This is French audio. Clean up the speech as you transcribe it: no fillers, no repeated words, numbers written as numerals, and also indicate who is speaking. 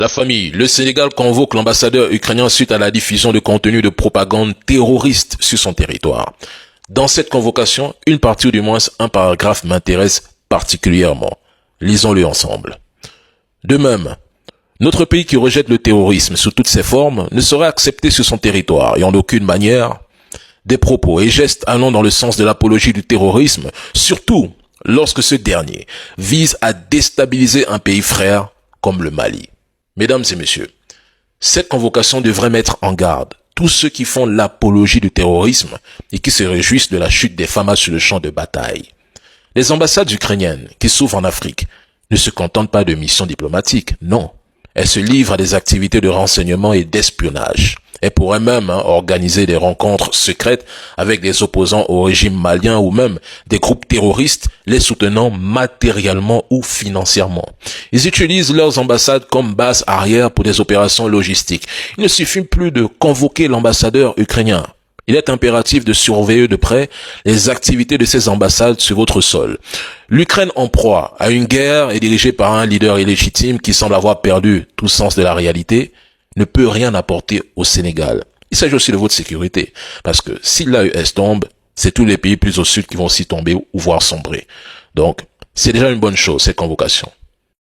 Speaker 1: La famille, le Sénégal convoque l'ambassadeur ukrainien suite à la diffusion de contenu de propagande terroriste sur son territoire. Dans cette convocation, une partie ou du moins un paragraphe m'intéresse particulièrement. Lisons-le ensemble. De même, notre pays qui rejette le terrorisme sous toutes ses formes ne saurait accepter sur son territoire et en aucune manière des propos et gestes allant dans le sens de l'apologie du terrorisme, surtout lorsque ce dernier vise à déstabiliser un pays frère comme le Mali. Mesdames et messieurs, cette convocation devrait mettre en garde tous ceux qui font l'apologie du terrorisme et qui se réjouissent de la chute des FAMA sur le champ de bataille. Les ambassades ukrainiennes qui s'ouvrent en Afrique ne se contentent pas de missions diplomatiques, non. Elles se livrent à des activités de renseignement et d'espionnage. Elles pourraient même organiser des rencontres secrètes avec des opposants au régime malien ou même des groupes terroristes les soutenant matériellement ou financièrement. Ils utilisent leurs ambassades comme base arrière pour des opérations logistiques. Il ne suffit plus de convoquer l'ambassadeur ukrainien. Il est impératif de surveiller de près les activités de ces ambassades sur votre sol. L'Ukraine en proie à une guerre est dirigée par un leader illégitime qui semble avoir perdu tout sens de la réalité, ne peut rien apporter au Sénégal. Il s'agit aussi de votre sécurité, parce que si l'AES tombe, c'est tous les pays plus au sud qui vont aussi tomber ou voire sombrer. Donc, c'est déjà une bonne chose, cette convocation.